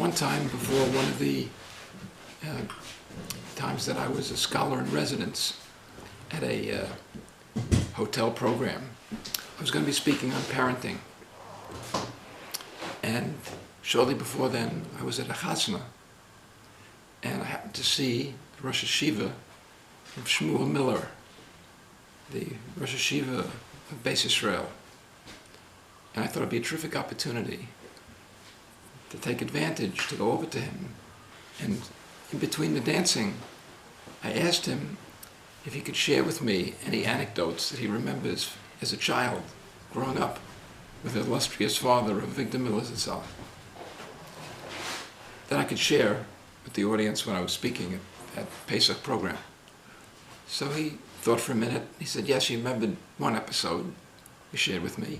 One time, before one of the times that I was a scholar in residence at a hotel program, I was going to be speaking on parenting. And shortly before then, I was at a chasna, and I happened to see the Rosh Hashiva of Shmuel Miller, the Rosh Hashiva of Beis Yisrael. And I thought it'd be a terrific opportunity to take advantage, to go over to him. And in between the dancing, I asked him if he could share with me any anecdotes that he remembers as a child growing up with the illustrious father of Victor Miller Zatzal, that I could share with the audience when I was speaking at Pesach program. So he thought for a minute. He said, yes, he remembered one episode he shared with me.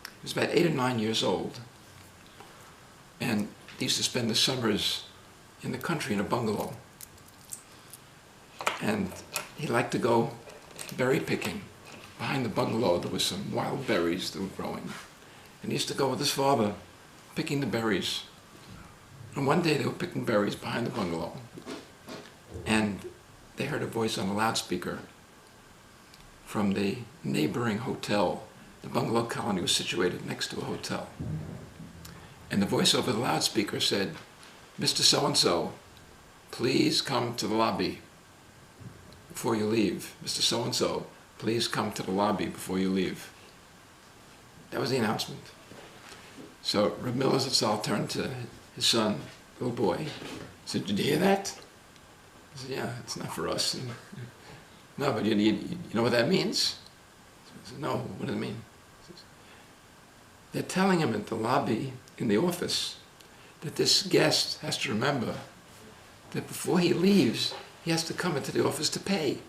He was about 8 or 9 years old, and he used to spend the summers in the country in a bungalow. And he liked to go berry picking. Behind the bungalow there was some wild berries that were growing. And he used to go with his father picking the berries. And one day they were picking berries behind the bungalow, and they heard a voice on a loudspeaker from the neighboring hotel. The bungalow colony was situated next to a hotel. And the voice over the loudspeaker said, "Mr. So-and-so, please come to the lobby before you leave. Mr. So-and-so, please come to the lobby before you leave." That was the announcement. So Reb Meir Wikler turned to his son, little boy, said, "Did you hear that?" I said, "Yeah, it's not for us." And, "No, but you know what that means?" I said, "No, what does it mean?" Says, "They're telling him at the lobby in the office that this guest has to remember that before he leaves, he has to come into the office to pay."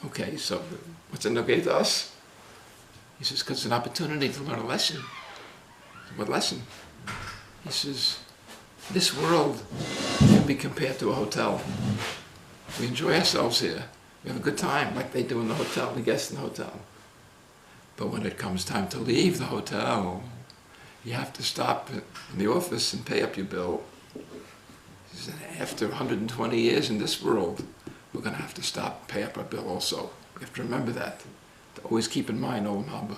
"Okay, so what's it okay to us?" He says, "Because it's an opportunity to learn a lesson." I said, "What lesson?" He says, "This world can be compared to a hotel. We enjoy ourselves here. We have a good time like they do in the hotel, the guests in the hotel. But when it comes time to leave the hotel, you have to stop in the office and pay up your bill." He said, "After 120 years in this world, we're going to have to stop and pay up our bill also. We have to remember that, to always keep in mind Olam Haba."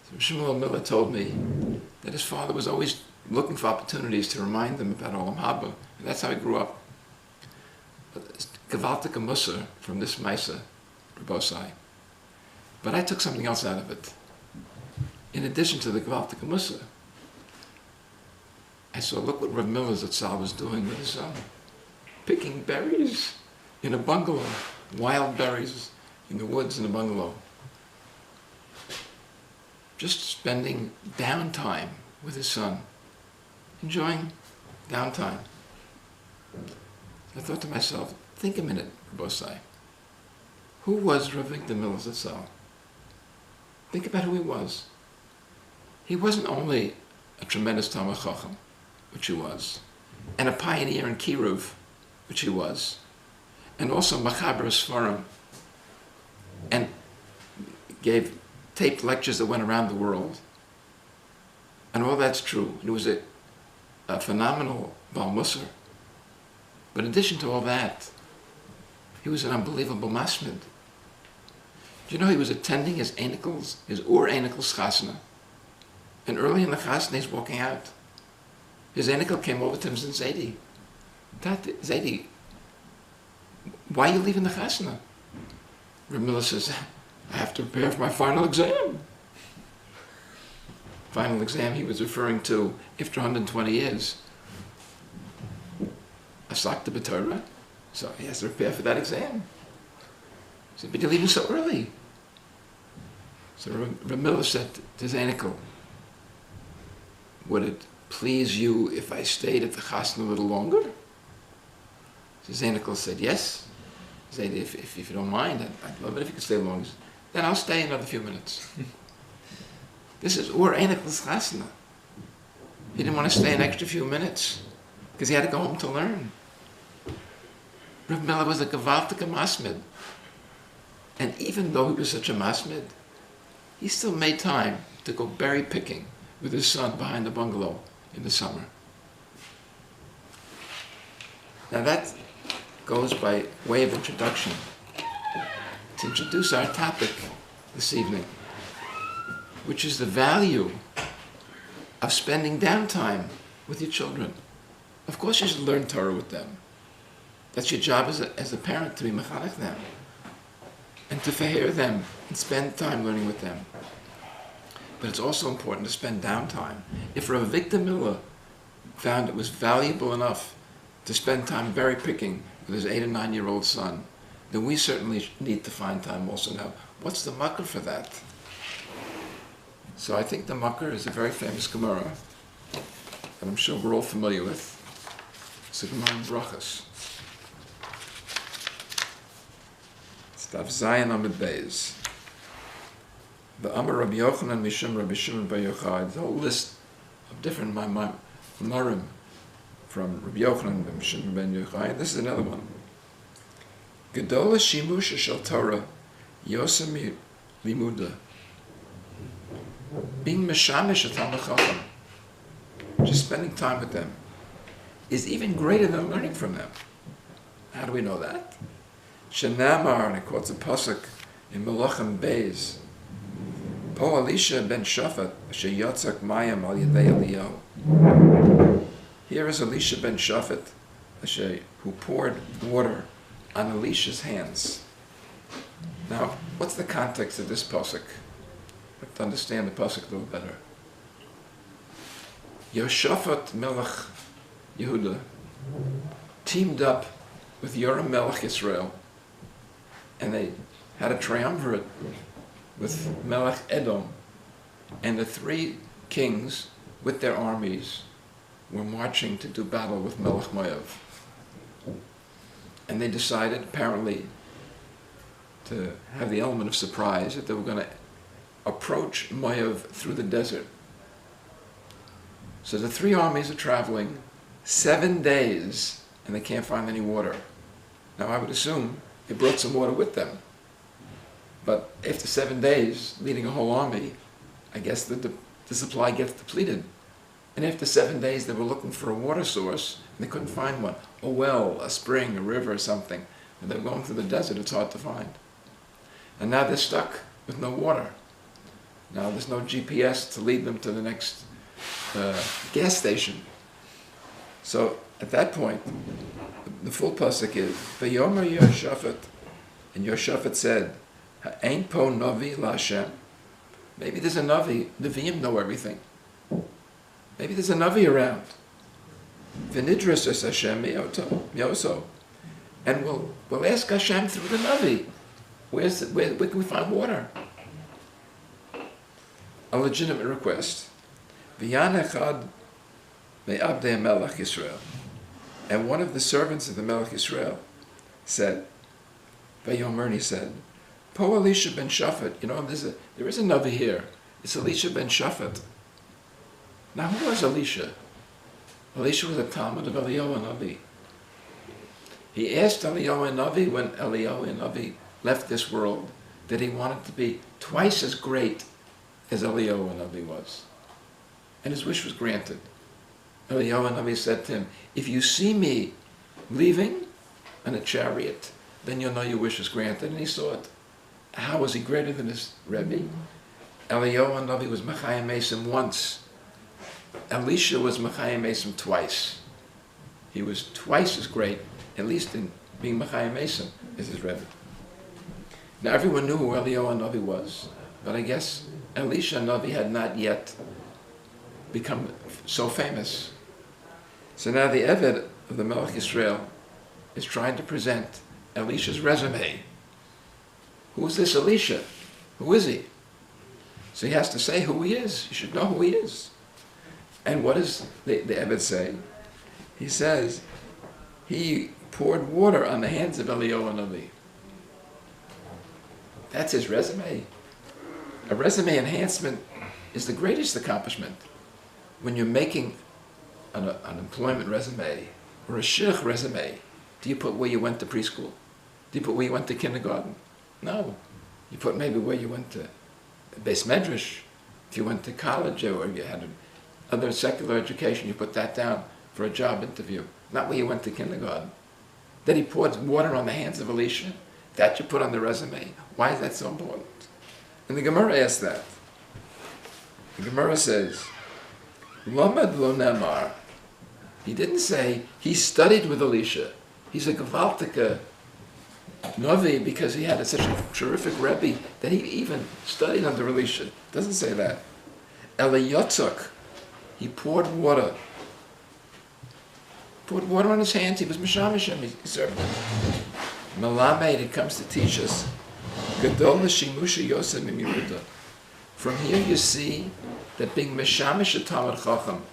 So Shmuel Miller told me that his father was always looking for opportunities to remind them about Olam Haba, and that's how he grew up. Gewaltige Musser from this Maisa, Rebosai. But I took something else out of it. In addition to the Gewaltige Musser, I saw, look what Reb Meir Zatzal was doing with his son. Picking berries in a bungalow, wild berries in the woods in a bungalow. Just spending downtime with his son, enjoying downtime. I thought to myself, think a minute, Rebosai. Who was Rav Victor Miller Zatzal? Think about who he was. He wasn't only a tremendous Talmid Chacham, which he was, and a pioneer in Kiruv, which he was, and also Machaber Sfarim, and gave taped lectures that went around the world. And all that's true. He was a phenomenal Baal Musar. But in addition to all that, he was an unbelievable masmid. Do you know he was attending his Ur Einikel's chasna? And early in the chasna, he's walking out. His Einikel came over to him and said, "Zaidi, Zaidi, why are you leaving the chasna?" Reb Meir says, "I have to prepare for my final exam." Final exam he was referring to after 120 years. Asak the Torah, so he has to prepare for that exam. He said, "But you're leaving so early." So Reb Meir said to his Einikel, "Would it please you if I stayed at the chasna a little longer?" So his Einikel said, "Yes. He said, if you don't mind, I'd love it if you could stay longer." "Then I'll stay another few minutes." This is Ur Einikel's chasna. He didn't want to stay an extra few minutes because he had to go home to learn. Reb Meir was a gewaltige masmid. And even though he was such a masmid, he still made time to go berry picking with his son behind the bungalow in the summer. Now that goes by way of introduction to introduce our topic this evening, which is the value of spending downtime with your children. Of course you should learn Torah with them. That's your job as a parent, to be mechanech them and to feher them and spend time learning with them. But it's also important to spend downtime. If Reb Meir found it was valuable enough to spend time berry picking with his 8 or 9-year-old son, then we certainly need to find time also. Now, what's the makar for that? So I think the makar is a very famous Gemara that I'm sure we're all familiar with. It's a Gemara in Brachos. It's Daf Zayin Amud Beis. The Amar Rabbi Yochanan Mishum Rabbi Shimon Bar Yochai. The whole list of different Maariv from Rabbi Yochanan and Shimon Ben Yochai. This is another one. Gedola Shimush Shel Torah Yosem Limuda. Being Meshamish at Talmid Chacham, just spending time with them, is even greater than learning from them. How do we know that? Shenamar, and it quotes a pasuk in Melachim Beis. Po Elisha ben Shafat sheyotzak mayim al yedei Eliyahu. Here is Elisha ben Shafat, who poured water on Elisha's hands. Now, what's the context of this pasuk? We have to understand the pasuk a little better. Yoshafat Melech Yehuda teamed up with Yoram Melech Israel, and they had a triumvirate with Melech Edom, and the 3 kings with their armies were marching to do battle with Melech Moav. And they decided, apparently, to have the element of surprise, that they were going to approach Moav through the desert. So the 3 armies are traveling 7 days, and they can't find any water. Now I would assume they brought some water with them. But after 7 days, leading a whole army, I guess the supply gets depleted. And after 7 days, they were looking for a water source, and they couldn't find one. A well, a spring, a river, or something. And they were going through the desert, it's hard to find. And now they're stuck with no water. Now there's no GPS to lead them to the next gas station. So at that point, the full pasuk is, Vayomer Yoshafat, and Yoshafat said, Ha'ein po navi la'Hashem. Maybe there's a navi. Nevi'im know everything. Maybe there's a navi around. B'ezras Hashem miyoso. And we'll ask Hashem through the navi. Where can we find water? A legitimate request. V'yan echad me'abdei Melech Yisrael. And one of the servants of the Melech Yisrael said, Vayomer, he said, Po Elisha ben Shafat. You know, there is a navi here. It's Elisha ben Shafat. Now, who was Elisha? Elisha was a Talmud of Eliyahu Navi. He asked Eliyahu Navi, when Eliyahu Navi left this world, that he wanted to be twice as great as Eliyahu Navi was. And his wish was granted. Eliyahu Navi said to him, if you see me leaving on a chariot, then you'll know your wish is granted. And he saw it. How was he greater than his Rebbe? Eliyahu Navi was Mechayim Mesim once. Elisha was Mechayim Mesim twice. He was twice as great, at least in being Mechayim Mesim, as his Rebbe. Now everyone knew who Eliyahu Navi was, but I guess Elisha Navi had not yet become so famous. So now the Eved of the Melech Yisrael is trying to present Elisha's resume. Who is this Elisha? Who is he? So he has to say who he is. You should know who he is. And what does the Eved say? He says, he poured water on the hands of Eliyahu Navi. That's his resume. A resume enhancement is the greatest accomplishment. When you're making an employment resume or a shidduch resume, do you put where you went to preschool? Do you put where you went to kindergarten? No. You put maybe where you went to Beis Medrash, if you went to college, or you had other secular education, you put that down for a job interview, not where you went to kindergarten. That he poured water on the hands of Elisha, that you put on the resume. Why is that so important? And the Gemara asks that. The Gemara says, Lamed lo nemar. He didn't say he studied with Elisha. He's a Gewaltige Novi because he had such a terrific Rebbe that he even studied under Elisha. Doesn't say that. Ela yotzok. He poured water. Poured water on his hands. He was Mishamishim. He served him. Melamed, it comes to teach us. Gadol l'shimusha yosef mimiruda. From here you see that being Mishamish a Talmud Chacham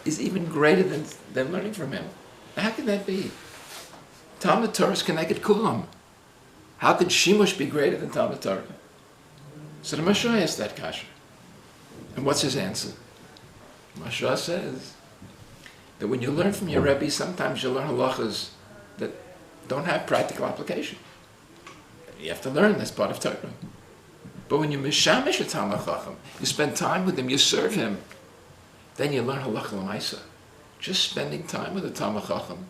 is even greater than learning from him. How can that be? Talmud Torah is connected kulam. How could Shimush be greater than Talmud Torah? So the Mashah asked that kasha. And what's his answer? Mashah says that when you learn from your Rebbe, sometimes you learn halachas that don't have practical application. You have to learn, that's part of Torah. But when you mishamish a Talmud Chacham, you spend time with him, you serve him, then you learn halacha l'maisa. Just spending time with a Talmud Chacham,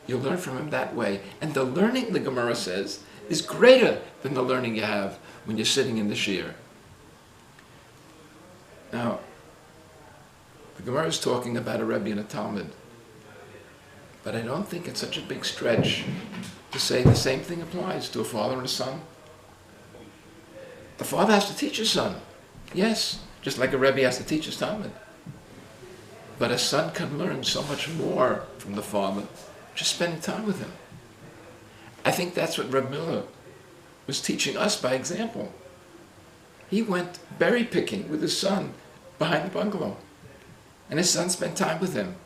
you learn from him that way. And the learning, the Gemara says, is greater than the learning you have when you're sitting in the shiur. Now, the Gemara is talking about a Rebbe and a Talmud, but I don't think it's such a big stretch to say the same thing applies to a father and a son. The father has to teach his son, yes, just like a Rebbe has to teach his Talmud. But a son can learn so much more from the father just spending time with him. I think that's what Reb Meir was teaching us by example. He went berry picking with his son behind the bungalow. And his son spent time with him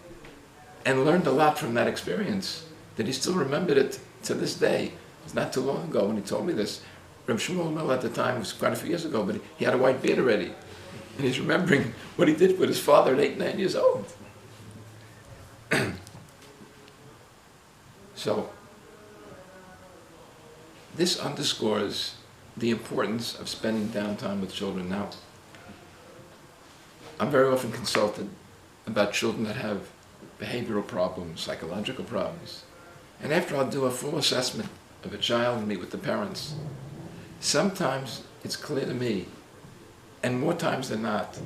and learned a lot from that experience, that he still remembered it to this day. It's not too long ago when he told me this. Reb Shmuel Miller at the time, it was quite a few years ago, but he had a white beard already. And he's remembering what he did with his father at 8, 9 years old. So, this underscores the importance of spending downtime with children. Now, I'm very often consulted about children that have behavioral problems, psychological problems. And after I'll do a full assessment of a child and meet with the parents, sometimes it's clear to me, and more times than not,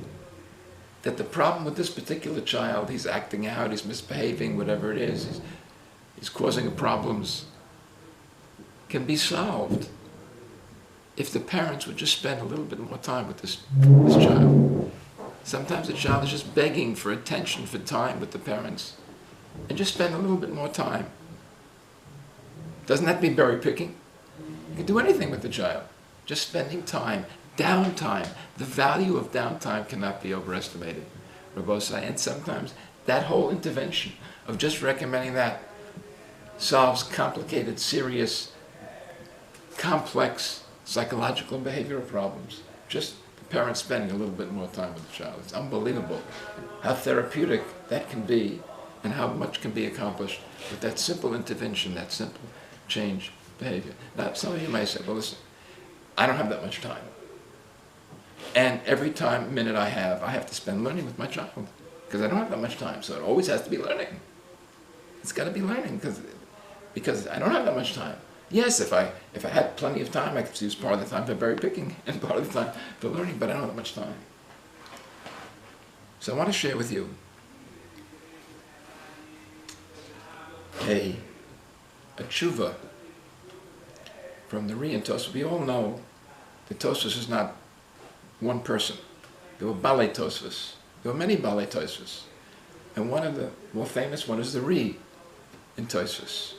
that the problem with this particular child, he's acting out, he's misbehaving, whatever it is, he's causing problems, can be solved if the parents would just spend a little bit more time with this child. Sometimes the child is just begging for attention, for time with the parents, and just spend a little bit more time. Doesn't have to be berry picking. You can do anything with the child. Just spending time. Downtime. The value of downtime cannot be overestimated, Rabosai. And sometimes that whole intervention of just recommending that solves complicated, serious, complex psychological and behavioral problems. Just the parents spending a little bit more time with the child. It's unbelievable how therapeutic that can be and how much can be accomplished with that simple intervention, that simple change behavior. Now, some of you may say, well, listen, I don't have that much time. And every minute I have to spend learning with my child, because I don't have that much time, so it always has to be learning. It's got to be learning, because I don't have that much time. Yes, if I had plenty of time, I could use part of the time for berry picking and part of the time for learning, but I don't have that much time. So I want to share with you a tshuva from the Ri and Tosfos. We all know that Tosfos is not one person. There were Balei Tosfos. There were many Balei Tosfos. And one of the more famous one is the Ri in Tosfos.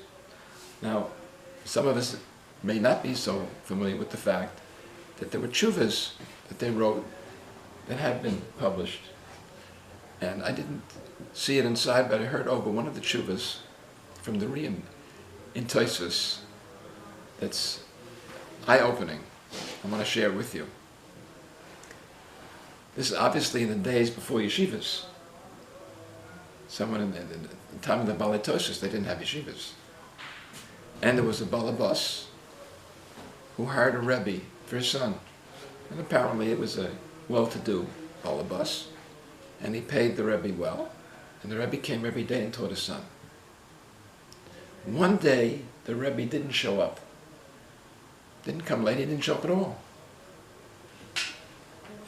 Now, some of us may not be so familiar with the fact that there were tshuvas that they wrote that have been published. And I didn't see it inside, but I heard over one of the tshuvas from the Ri in Tosfos that's eye-opening. I want to share it with you. This is obviously in the days before yeshivas. Someone in the time of the Balei Tosfos, they didn't have yeshivas. And there was a balabas who hired a rebbe for his son. And apparently it was a well-to-do balabas. and he paid the Rebbe well, and the Rebbe came every day and taught his son. One day, the Rebbe didn't show up. Didn't come late, he didn't show up at all.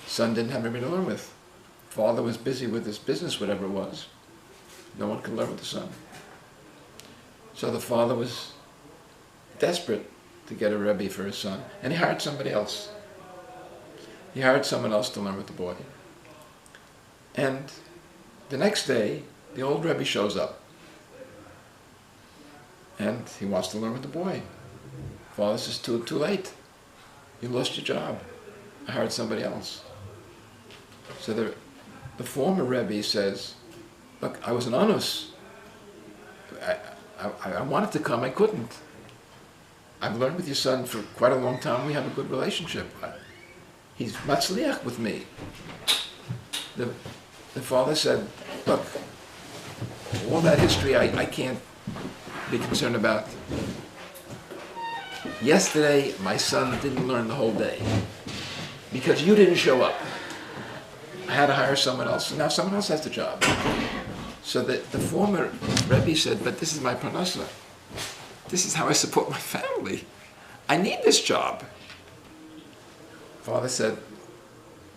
Son didn't have anybody to learn with. Father was busy with his business, whatever it was. No one could learn with the son. So the father was desperate to get a Rebbe for his son, and he hired somebody else. He hired someone else to learn with the boy. And the next day, the old Rebbe shows up. And he wants to learn with the boy. Father says, too late. You lost your job. I hired somebody else. So the former Rebbe says, look, I was an onus. I wanted to come, I couldn't. I've learned with your son for quite a long time. We have a good relationship. He's matzliach with me. The father said, look, all that history I can't be concerned about. Yesterday, my son didn't learn the whole day because you didn't show up. I had to hire someone else, and now someone else has the job. So the former Rebbe said, but this is my parnasa. This is how I support my family. I need this job. Father said,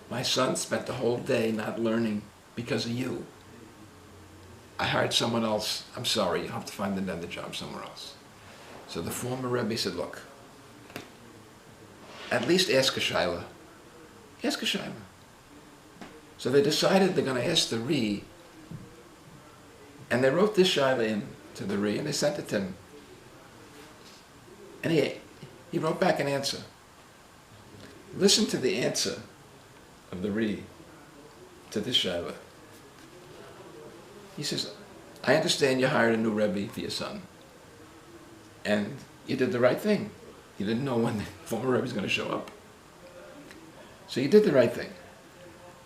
my son spent the whole day not learning because of you. I hired someone else. I'm sorry, you have to find another job somewhere else. So the former Rebbe said, look, at least ask a shaila. Ask a shaila. So they decided they're going to ask the Ri, and they wrote this shaila in to the Ri, and they sent it to him. And he wrote back an answer. Listen to the answer of the Ri to this shaila. He says, I understand you hired a new Rebbe for your son. And you did the right thing. You didn't know when the former Rebbe was going to show up. So you did the right thing.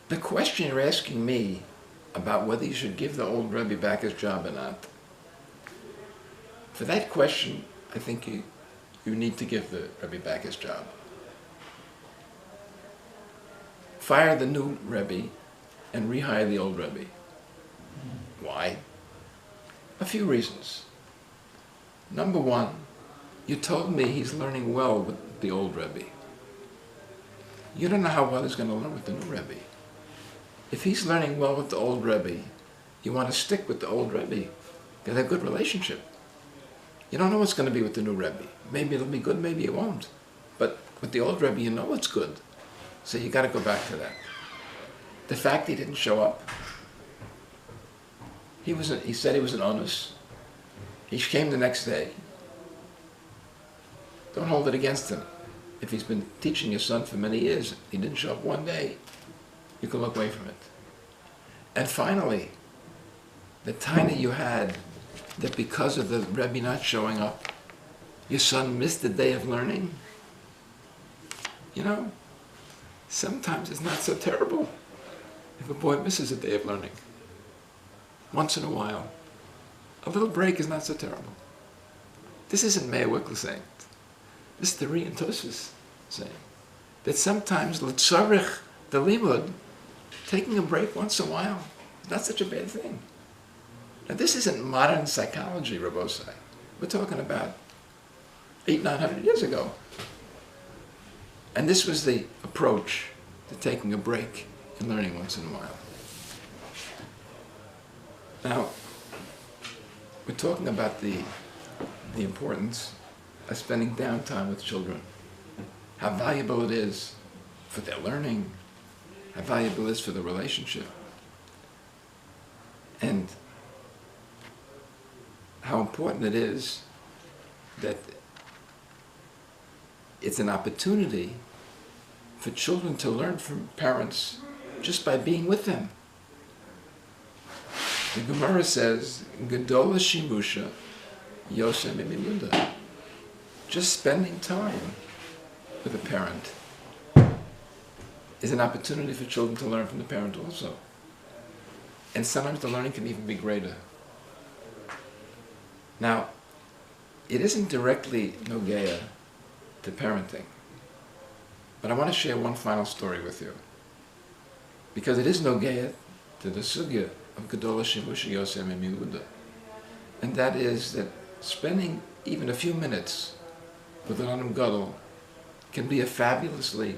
The question you're asking me about whether you should give the old Rebbe back his job or not, for that question, I think you need to give the Rebbe back his job. Fire the new Rebbe and rehire the old Rebbe. Why? A few reasons. Number one, you told me he's learning well with the old Rebbe. You don't know how well he's going to learn with the new Rebbe. If he's learning well with the old Rebbe, you want to stick with the old Rebbe. Get a good relationship. You don't know what's going to be with the new Rebbe. Maybe it'll be good, maybe it won't. But with the old Rebbe, you know it's good. So you got to go back to that. The fact he didn't show up, he said he was an onus. He came the next day. Don't hold it against him. If he's been teaching your son for many years, he didn't show up one day, you can look away from it. And finally, the tiny you had, that because of the Rebbe not showing up, your son missed the day of learning. You know, sometimes it's not so terrible if a boy misses a day of learning. Once in a while. A little break is not so terrible. This isn't Meir Wikler saying it. This is the Ri and Tosfos saying that sometimes l'tzarich the limud, taking a break once in a while, is not such a bad thing. Now this isn't modern psychology, Rabosai. We're talking about 800-900 years ago. And this was the approach to taking a break and learning once in a while. Now, we're talking about the importance of spending downtime with children. How valuable it is for their learning, how valuable it is for the relationship, and how important it is that it's an opportunity for children to learn from parents just by being with them. The Gemara says, Gedola Shimusha Yosem Imimuda. Just spending time with a parent is an opportunity for children to learn from the parent also. And sometimes the learning can even be greater. Now, it isn't directly nogeya to parenting, but I want to share one final story with you. Because it is nogeya to the sugya of Gedolah Shimush Yosem and Yehuda. And that is that spending even a few minutes with an Adam Gadol can be a fabulously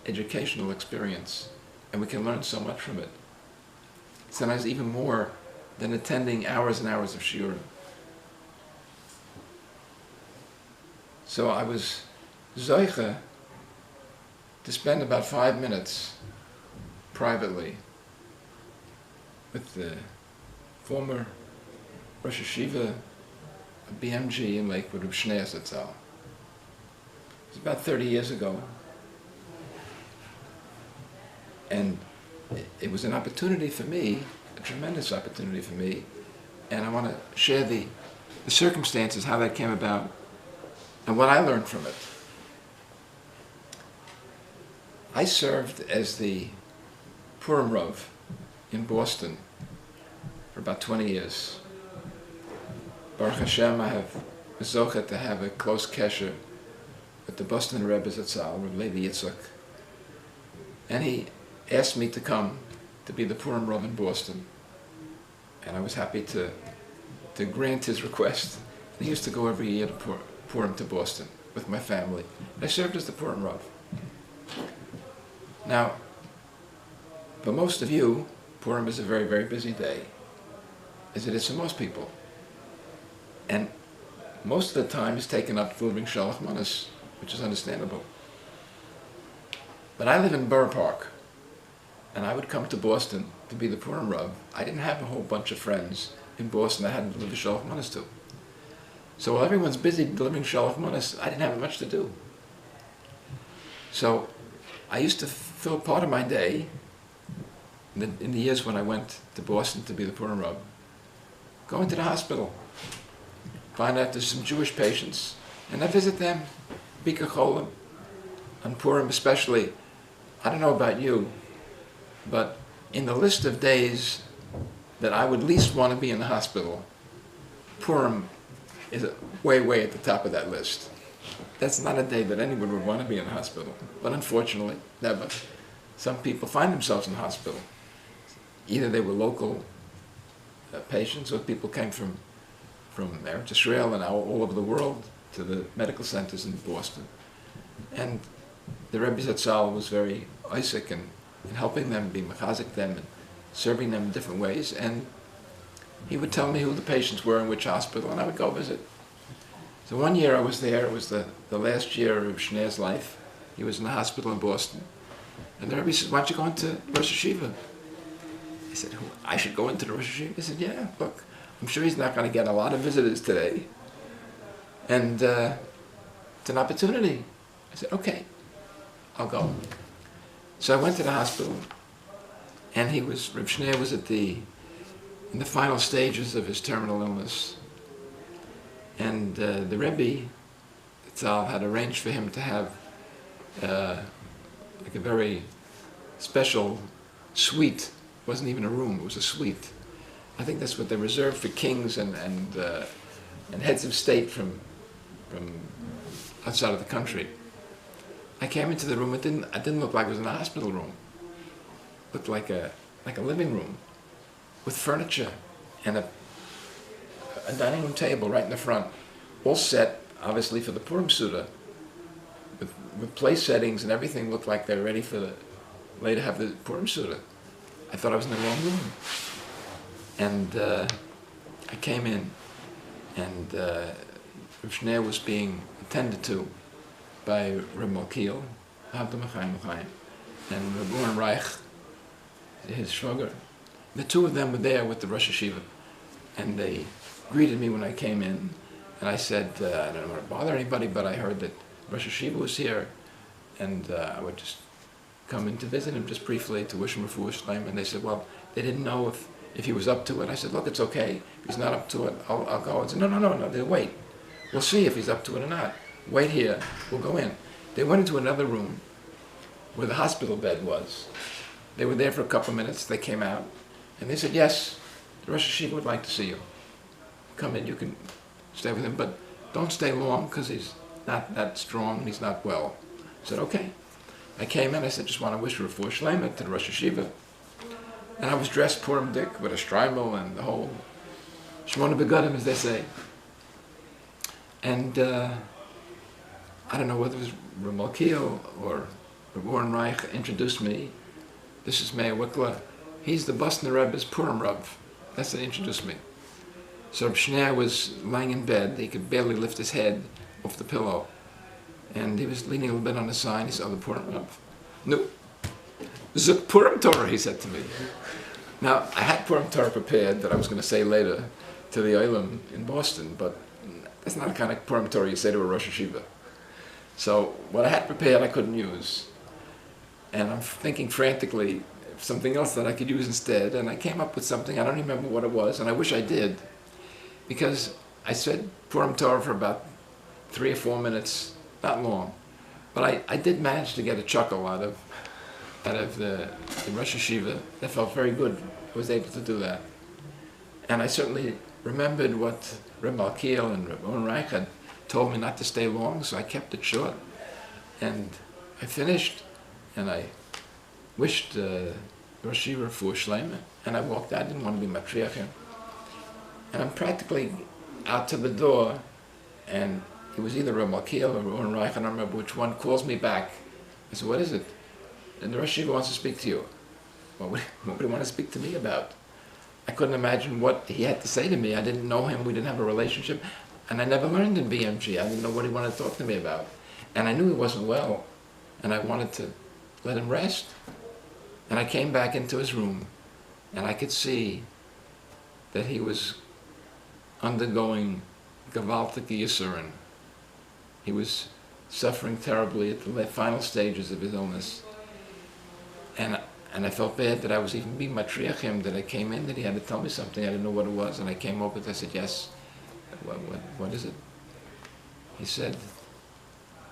educational experience, and we can learn so much from it. Sometimes even more than attending hours and hours of shiurim. So I was zoiche to spend about 5 minutes privately with the former Rosh Hashiva of BMG in Lakewood, Reb Meir Wikler. It was about 30 years ago. And it was an opportunity for me, a tremendous opportunity for me, and I want to share the circumstances, how that came about, and what I learned from it. I served as the Purim Rav in Boston for about 20 years. Baruch Hashem, I have zochet to have a close kesher with the Boston Rebbe Zatzal, Reb Levi Yitzchak, and he asked me to come to be the Purim Rav in Boston, and I was happy to grant his request. And he used to go every year to Purim to Boston with my family. I served as the Purim Rav. Now, for most of you, Purim is a very, very busy day, as it is for most people. And most of the time is taken up delivering Shalach Manas, which is understandable. But I live in Borough Park, and I would come to Boston to be the Purim Rav. I didn't have a whole bunch of friends in Boston I hadn't delivered Shalach Manas to. So while everyone's busy delivering Shalach Manas, I didn't have much to do. So I used to fill part of my day, in the years when I went to Boston to be the Purim Rav, going to the hospital, find out there's some Jewish patients, and I visit them, Bika Cholim, on Purim especially. I don't know about you, but in the list of days that I would least want to be in the hospital, Purim is way, way at the top of that list. That's not a day that anyone would want to be in the hospital. But unfortunately, never. Some people find themselves in the hospital. Either they were local patients, or people came from Eretz Israel and all over the world to the medical centers in Boston. And the Rebbe Zatzal was very Isaac in helping them, being mechazik them, and serving them in different ways. And he would tell me who the patients were in which hospital, and I would go visit. So one year I was there. It was the last year of Shnea's life. He was in the hospital in Boston. And the Rebbe said, "Why don't you go into Rosh Hashiva?" I said, "I should go into the Rosh Hashiva?" He said, "Yeah, look, I'm sure he's not going to get a lot of visitors today. And it's an opportunity." I said, "Okay, I'll go." So I went to the hospital, and Reb Meir was in the final stages of his terminal illness. And the Rebbe Tzal had arranged for him to have like a very special suite. It wasn't even a room, it was a suite. I think that's what they reserved for kings and heads of state from outside of the country. I came into the room. It didn't look like it was in a hospital room. It looked like a living room with furniture and a dining room table right in the front, all set obviously for the Purim Suda, with place settings, and everything looked like they were ready for later have the Purim Suda. I thought I was in the wrong room. And I came in, and Reb Meir was being attended to by Reb Malkiel, and Reb Oren Reich, his shwager. The two of them were there with the Rosh Hashiva, and they greeted me when I came in, and I said, I don't want to bother anybody, but I heard that Rosh Hashiva was here, and I would just come in to visit him just briefly to wish him a refuah shleima. And they said, well, they didn't know if he was up to it. I said, look, it's okay. If he's not up to it, I'll go. And said, no, they'll wait. We'll see if he's up to it or not. Wait here, we'll go in. They went into another room where the hospital bed was. They were there for a couple of minutes, they came out, and they said, yes, the Rosh Hashiva would like to see you. Come in, you can stay with him, but don't stay long because he's not that strong and he's not well. I said, okay. I came in, I said, just want to wish you a refuah shleima to the Rosh Hashiva. And I was dressed Purim Dick with a streimel and the whole Shmona Begadim, as they say. And I don't know whether it was Reb Malkiel or Reb Oren Reich introduced me. This is Meir Wikler. He's the Boston Rebbe's Purim Rav. That's how they introduced me. So Reb Shneir was lying in bed. He could barely lift his head off the pillow. And he was leaning a little bit on the side. He saw the Purim Rav. No. Zuk Purim Torah, he said to me. Now, I had Purim Torah prepared that I was going to say later to the Olam in Boston, but that's not the kind of Purim Torah you say to a Rosh Hashiva. So what I had prepared, I couldn't use. And I'm thinking frantically of something else that I could use instead, and I came up with something. I don't remember what it was, and I wish I did, because I said Purim Torah for about 3 or 4 minutes, not long. But I did manage to get a chuckle out of the Rosh Hashiva. That felt very good. I was able to do that. And I certainly remembered what Reb Malkiel and Reb Oren Reich had told me not to stay long, so I kept it short. And I finished, and I wished Rosh Hashiva for Shleima, and I walked out. I didn't want to be matriach him. And I'm practically out to the door, and it was either Reb Malkiel or Oren Reich, I don't remember which one, calls me back. I said, what is it? And the Rosh Hashiva wants to speak to you. What would he want to speak to me about? I couldn't imagine what he had to say to me. I didn't know him, we didn't have a relationship, and I never learned in BMG. I didn't know what he wanted to talk to me about. And I knew he wasn't well, and I wanted to let him rest. And I came back into his room, and I could see that he was undergoing gewaltige Yisurin. He was suffering terribly at the final stages of his illness. And I felt bad that I was even being matriach him, that I came in, that he had to tell me something, I didn't know what it was, and I came over and I said, yes, what is it? He said,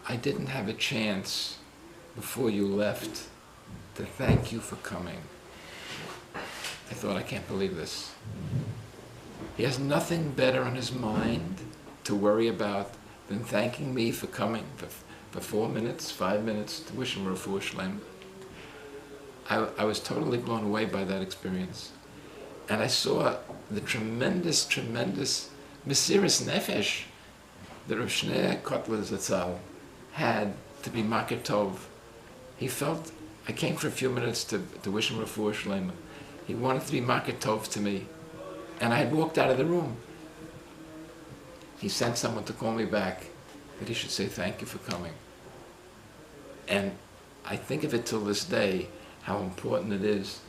I didn't have a chance before you left to thank you for coming. I thought, I can't believe this. He has nothing better on his mind to worry about than thanking me for coming for 4 minutes, 5 minutes, to wish him refuah shleima. I was totally blown away by that experience. And I saw the tremendous, tremendous mesiras nefesh that Reb Shneir Kotler Zatzal had to be makir tov. He felt, I came for a few minutes to wish him refuah shleima. He wanted to be makir tov to me. And I had walked out of the room. He sent someone to call me back, that he should say thank you for coming. And I think of it till this day, how important it is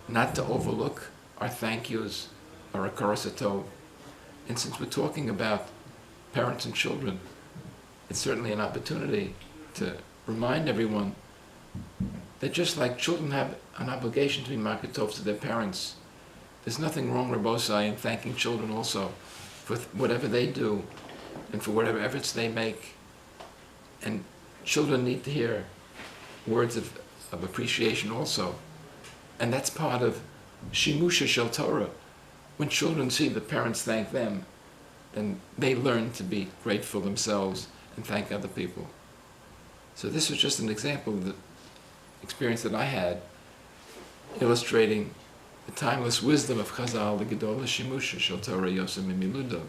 not to overlook our thank yous, our hakaras hatov. And since we're talking about parents and children, it's certainly an opportunity to remind everyone that just like children have an obligation to be makir tov to their parents, there's nothing wrong, Rabbosai, in thanking children also for whatever they do and for whatever efforts they make. And children need to hear words of appreciation also. And that's part of Shimusha Shel Torah. When children see the parents thank them, then they learn to be grateful themselves and thank other people. So this was just an example of the experience that I had, illustrating the timeless wisdom of Chazal, the Gedolah Shimusha Shel Torah Yosem Mimiludo,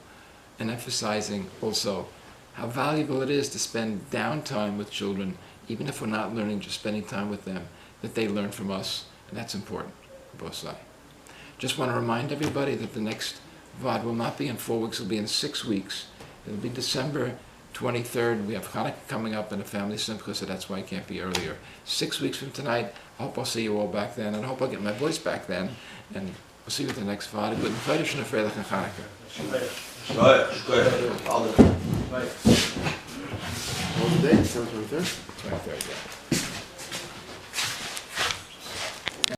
and emphasizing also how valuable it is to spend downtime with children, even if we're not learning, just spending time with them, that they learn from us, and that's important for both sides. Just want to remind everybody that the next Vaad will not be in 4 weeks, it will be in 6 weeks. It will be December 23rd. We have Hanukkah coming up and a family simcha, so that's why it can't be earlier. 6 weeks from tonight, I hope I'll see you all back then, and I hope I'll get my voice back then, and we'll see you at the next Vaad. Good Chodesh and a Freilich and Hanukkah. All the day, December 23rd? 23rd, yeah.